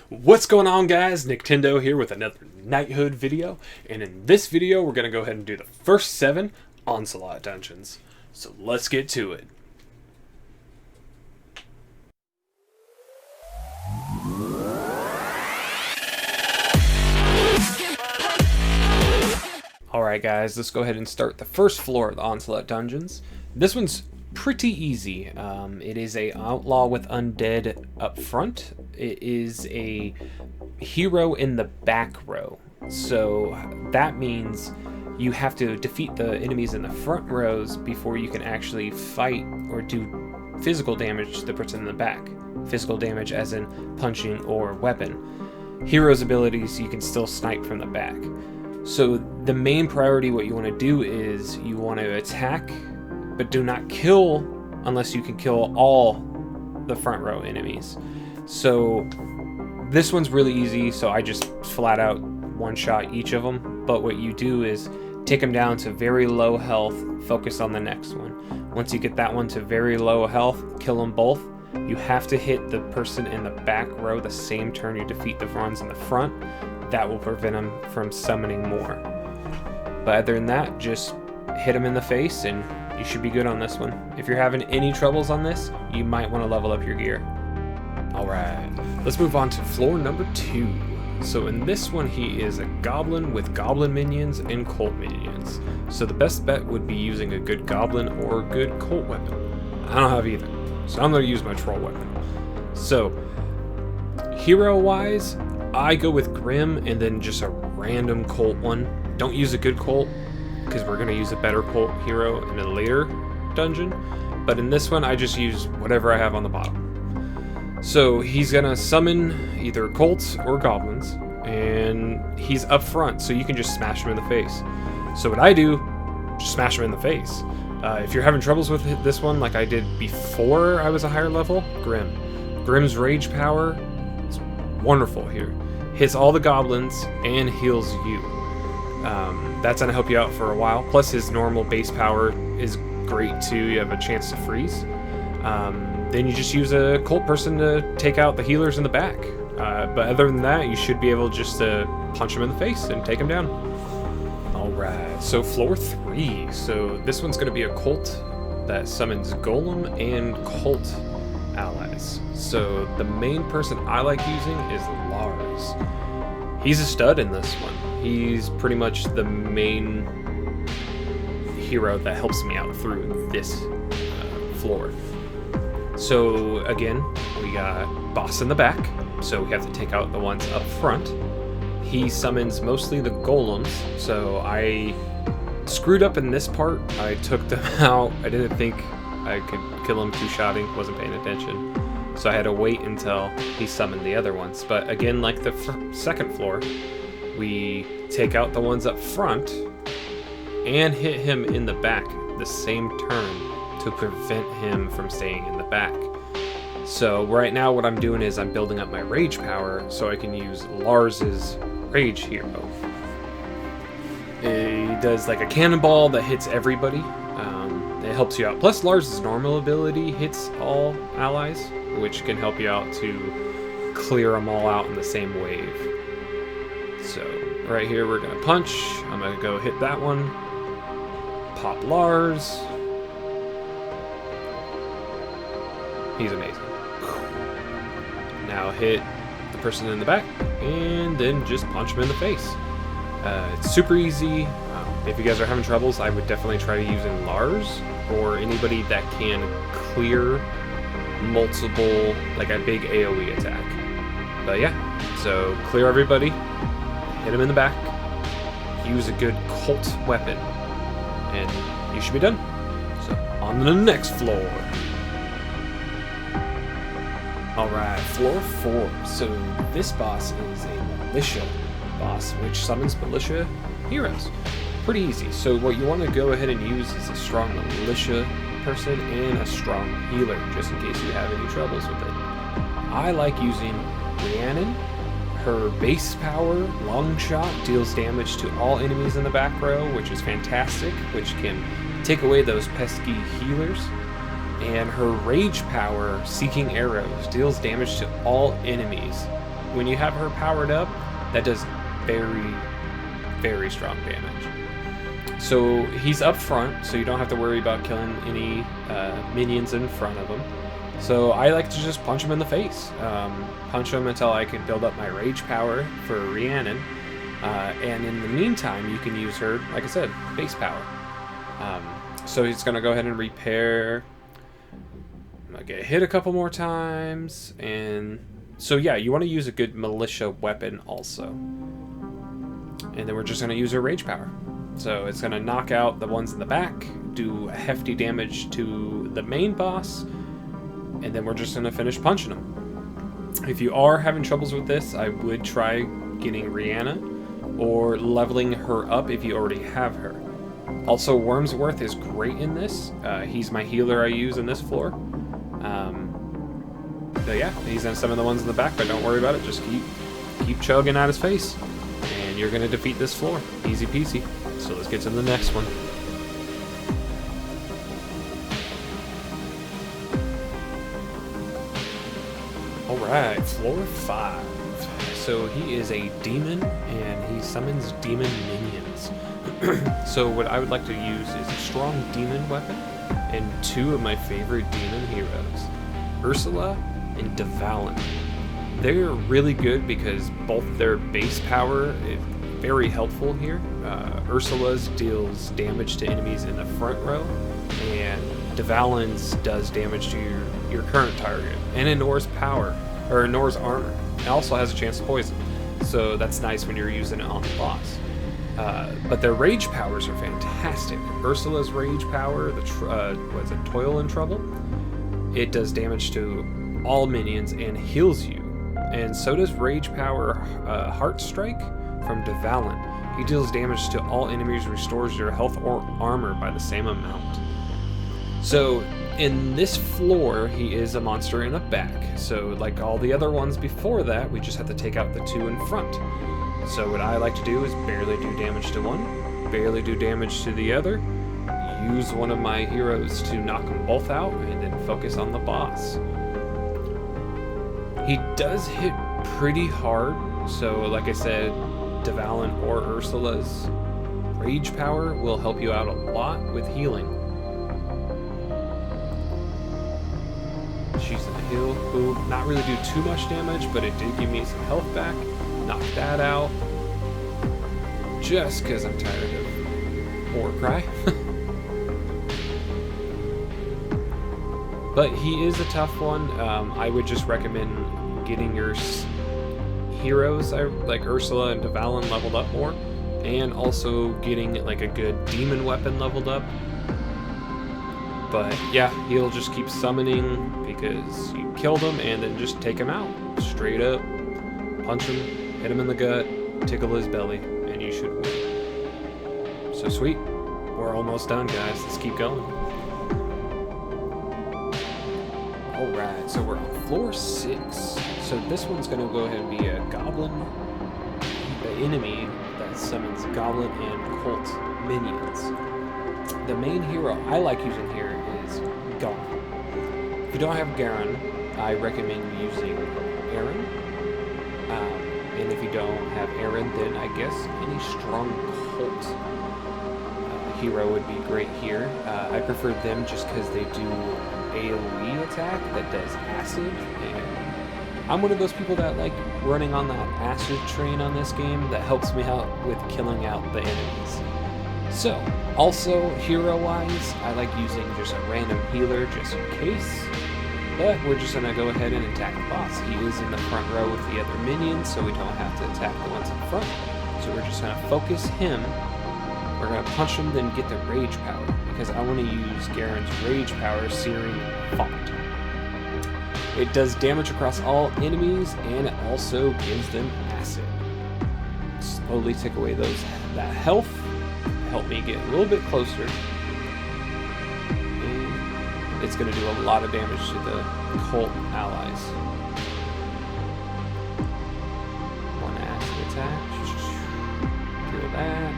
What's going on, guys? Nintendo here with another Knighthood video, and in this video we're going to go ahead and do the first 7 Onslaught dungeons. So let's get to it. Alright guys, let's go ahead and start the first floor of the Onslaught dungeons. This one's pretty easy. It is a outlaw with undead up front. It is a hero in the back row. So that means you have to defeat the enemies in the front rows before you can actually fight or do physical damage to the person in the back. Physical damage as in punching or weapon. Hero's abilities you can still snipe from the back. So the main priority, what you want to do is you want to attack, but do not kill unless you can kill all the front row enemies. So this one's really easy, so I just flat out one-shot each of them. But what you do is take them down to very low health, focus on the next one. Once you get that one to very low health, kill them both. You have to hit the person in the back row the same turn you defeat the ones in the front. That will prevent them from summoning more. But other than that, just hit them in the face and you should be good on this one. If you're having any troubles on this, you might want to level up your gear. Alright, let's move on to floor number 2. So in this one, he is a goblin with goblin minions and cult minions. So the best bet would be using a good goblin or a good cult weapon. I don't have either, so I'm going to use my troll weapon. So, hero-wise, I go with Grim and then just a random cult one. Don't use a good cult, because we're going to use a better cult hero in a later dungeon. But in this one, I just use whatever I have on the bottom. So he's going to summon either cults or goblins, and he's up front, so you can just smash him in the face. So what I do, just smash him in the face. If you're having troubles with this one, like I did before I was a higher level, Grim's rage power is wonderful here. Hits all the goblins and heals you. That's going to help you out for a while. Plus his normal base power is great too. You have a chance to freeze. Then you just use a cult person to take out the healers in the back. But other than that, you should be able just to punch him in the face and take him down. Alright, so floor 3. So this one's going to be a cult that summons golem and cult allies. So the main person I like using is Lars. He's a stud in this one. He's pretty much the main hero that helps me out through this floor. So again, we got boss in the back, so we have to take out the ones up front. He summons mostly the golems, so I screwed up in this part. I took them out. I didn't think I could kill him two-shotting, wasn't paying attention. So I had to wait until he summoned the other ones. But again, like the second floor, we take out the ones up front and hit him in the back the same turn to prevent him from staying in the back. So right now what I'm doing is I'm building up my rage power so I can use Lars's rage hero. He does like a cannonball that hits everybody. It helps you out. Plus Lars's normal ability hits all allies, which can help you out to clear them all out in the same wave. So right here we're gonna punch. I'm gonna go hit that one. Pop Lars. He's amazing. Now hit the person in the back and then just punch him in the face. It's super easy. If you guys are having troubles, I would definitely try using Lars or anybody that can clear multiple, like a big AoE attack. But yeah, so clear everybody, hit him in the back, use a good cult weapon, and you should be done. So on to the next floor. Alright, floor 4. So this boss is a militia boss, which summons militia heroes. Pretty easy. So what you want to go ahead and use is a strong militia person and a strong healer, just in case you have any troubles with it. I like using Rhiannon. Her base power, long shot, deals damage to all enemies in the back row, which is fantastic, which can take away those pesky healers. And her rage power, Seeking Arrows, deals damage to all enemies when you have her powered up, that does very, very strong damage. So he's up front, so you don't have to worry about killing any minions in front of him. So I like to just punch him in the face. Punch him until I can build up my rage power for Rhiannon. And in the meantime, you can use her, like I said, base power. So he's going to go ahead and repair. I'm going to get hit a couple more times. And so yeah, you want to use a good militia weapon also. And then we're just going to use her rage power. So it's going to knock out the ones in the back, do hefty damage to the main boss, and then we're just going to finish punching them. If you are having troubles with this, I would try getting Rhiannon or leveling her up if you already have her. Also, Wormsworth is great in this. He's my healer I use in this floor. But yeah, he's going to summon the ones in the back, but don't worry about it. Just keep chugging at his face, and you're going to defeat this floor. Easy peasy. So let's get to the next one. Alright, floor 5. So he is a demon, and he summons demon minions. So what I would like to use is a strong demon weapon, and 2 of my favorite demon heroes, Ursula and Devalin. They're really good because both their base power is very helpful here. Ursula's deals damage to enemies in the front row, and Devalin's does damage to your current target, and ignores power, or ignores armor. It also has a chance to poison, so that's nice when you're using it on the boss. But their rage powers are fantastic. Ursula's rage power, Toil and Trouble, it does damage to all minions and heals you. And so does rage power Heart Strike from Devalin. He deals damage to all enemies, restores your health or armor by the same amount. So in this floor, he is a monster in a back. So like all the other ones before that, we just have to take out the 2 in front. So what I like to do is barely do damage to one, barely do damage to the other, use one of my heroes to knock them both out, and then focus on the boss. He does hit pretty hard, so like I said, Devalin or Ursula's rage power will help you out a lot with healing. She's in the heal. Boom. Not really do too much damage, but it did give me some health back. Knock that out. Just because I'm tired of Warcry. But he is a tough one. I would just recommend getting your heroes like Ursula and Devalin leveled up more, and also getting like a good demon weapon leveled up. But yeah, he'll just keep summoning because you killed him, and then just take him out straight up, punch him, hit him in the gut, tickle his belly, and you should win. So sweet. We're almost done, guys. Let's keep going. Alright, so we're on floor 6. So this one's going to go ahead and be a goblin, the enemy that summons goblin and cult minions. The main hero I like using here is Garen. If you don't have Garen, I recommend using Aaron. And if you don't have Aaron, then I guess any strong cult hero would be great here. I prefer them just because they do AoE attack that does acid, and I'm one of those people that like running on that acid train on this game. That helps me out with killing out the enemies. So, also hero-wise, I like using just a random healer just in case, but we're just going to go ahead and attack the boss. He is in the front row with the other minions, so we don't have to attack the ones in front. So we're just going to focus him. We're going to punch him, then get the rage power, because I want to use Garen's rage power, Searing Font. It does damage across all enemies, and it also gives them acid. Slowly take away that health, help me get a little bit closer. And it's going to do a lot of damage to the cult allies. One acid attack. Kill that.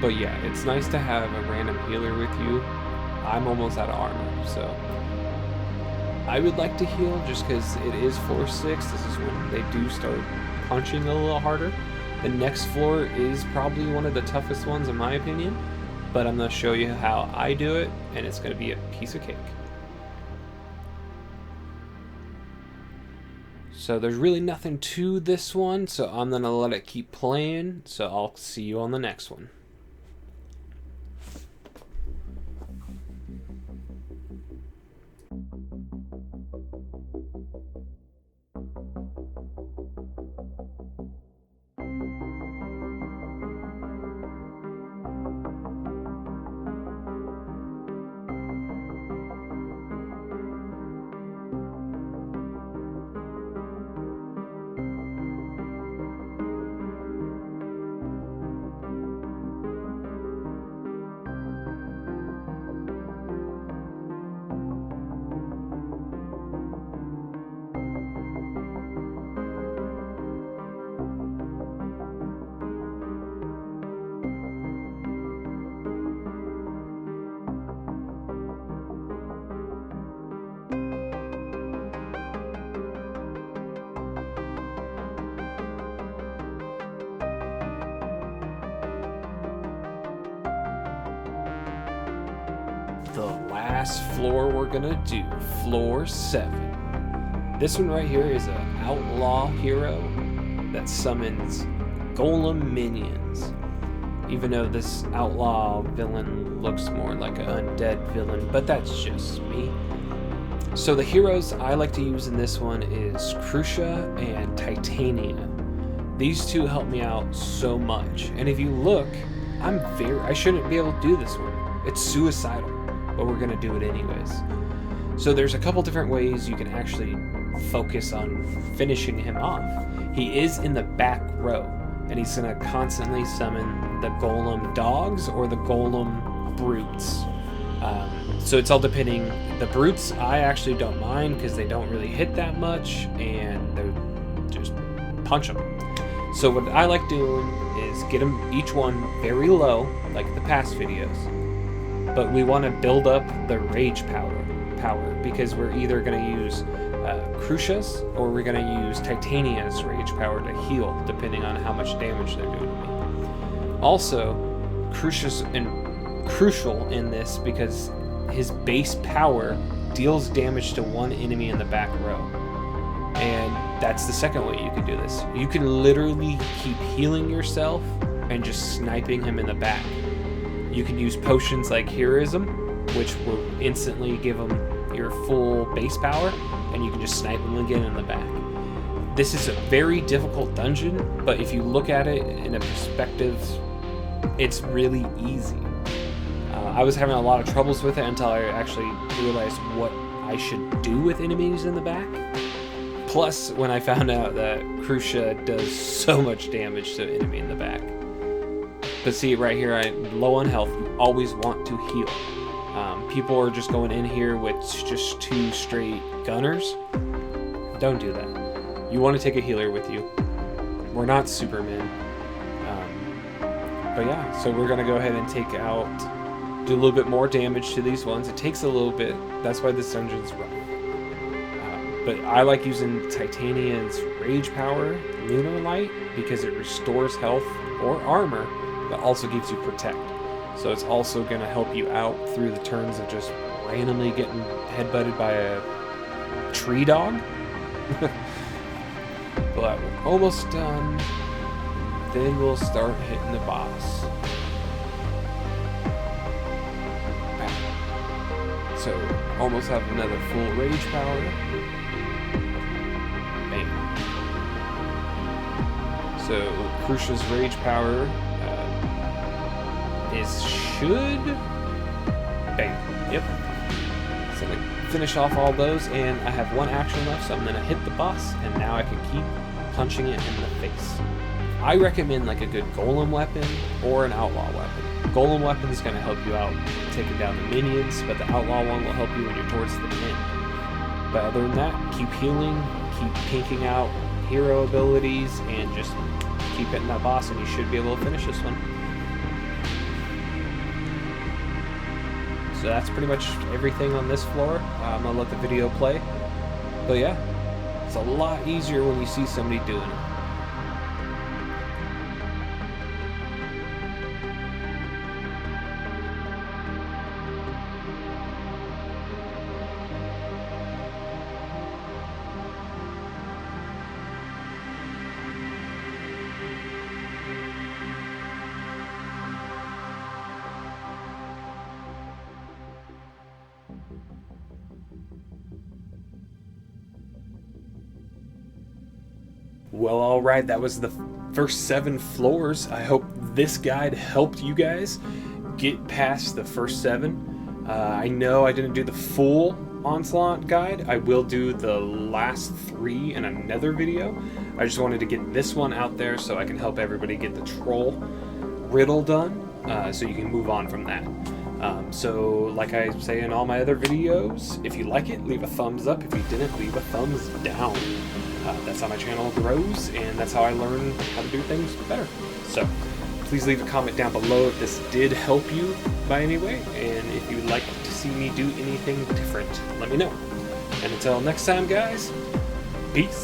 But yeah, it's nice to have a random healer with you. I'm almost out of armor, so I would like to heal just because it is floor 6. This is when they do start punching a little harder. The next floor is probably one of the toughest ones in my opinion, but I'm going to show you how I do it, and it's going to be a piece of cake. So there's really nothing to this one, so I'm going to let it keep playing, so I'll see you on the next one. The last floor we're gonna do, floor 7. This one right here is an outlaw hero that summons golem minions. Even though this outlaw villain looks more like an undead villain, but that's just me. So the heroes I like to use in this one is Crucia and Titania. These two help me out so much. And if you look, I shouldn't be able to do this one. It's suicidal, but we're gonna do it anyways. So there's a couple different ways you can actually focus on finishing him off. He is in the back row, and he's gonna constantly summon the golem dogs or the golem brutes. So it's all depending. The brutes I actually don't mind because they don't really hit that much, and they're just punch them. So what I like doing is get them each one very low, like the past videos. But we want to build up the rage power because we're either going to use Crucia's or we're going to use Titania's rage power to heal, depending on how much damage they're doing to me. Also, Crucia's crucial in this because his base power deals damage to one enemy in the back row. And that's the second way you can do this. You can literally keep healing yourself and just sniping him in the back. You can use potions like Heroism, which will instantly give him your full base power, and you can just snipe him again in the back. This is a very difficult dungeon, but if you look at it in a perspective, it's really easy. I was having a lot of troubles with it until I actually realized what I should do with enemies in the back. Plus, when I found out that Crucia does so much damage to an enemy in the back. But see, right here, I'm low on health. You always want to heal. People are just going in here with just 2 straight gunners. Don't do that. You want to take a healer with you. We're not Superman. But yeah, so we're going to go ahead and do a little bit more damage to these ones. It takes a little bit. That's why this dungeon's rough. But I like using Titania's rage power, Lunar Light, because it restores health or armor, but also gives you protect. So it's also going to help you out through the turns of just randomly getting headbutted by a tree dog. But we're almost done. Then we'll start hitting the boss. So almost have another full rage power. Bam. So Crucia's rage power bam. Yep. So I'm gonna finish off all those, and I have one action left, so I'm gonna hit the boss, and now I can keep punching it in the face. I recommend like a good golem weapon or an outlaw weapon. Golem weapon is gonna help you out taking down the minions, but the outlaw one will help you when you're towards the end. But other than that, keep healing, keep pinking out hero abilities, and just keep hitting that boss, and you should be able to finish this one. So that's pretty much everything on this floor. I'm gonna let the video play. But yeah, it's a lot easier when you see somebody doing it. Well, alright, that was the first 7 floors. I hope this guide helped you guys get past the first 7. I know I didn't do the full Onslaught guide. I will do the last 3 in another video. I just wanted to get this one out there so I can help everybody get the troll riddle done, so you can move on from that. So like I say in all my other videos, if you like it, leave a thumbs up. If you didn't, leave a thumbs down. That's how my channel grows, and that's how I learn how to do things better. So please leave a comment down below if this did help you by any way, and if you'd like to see me do anything different, let me know. And until next time, guys, peace.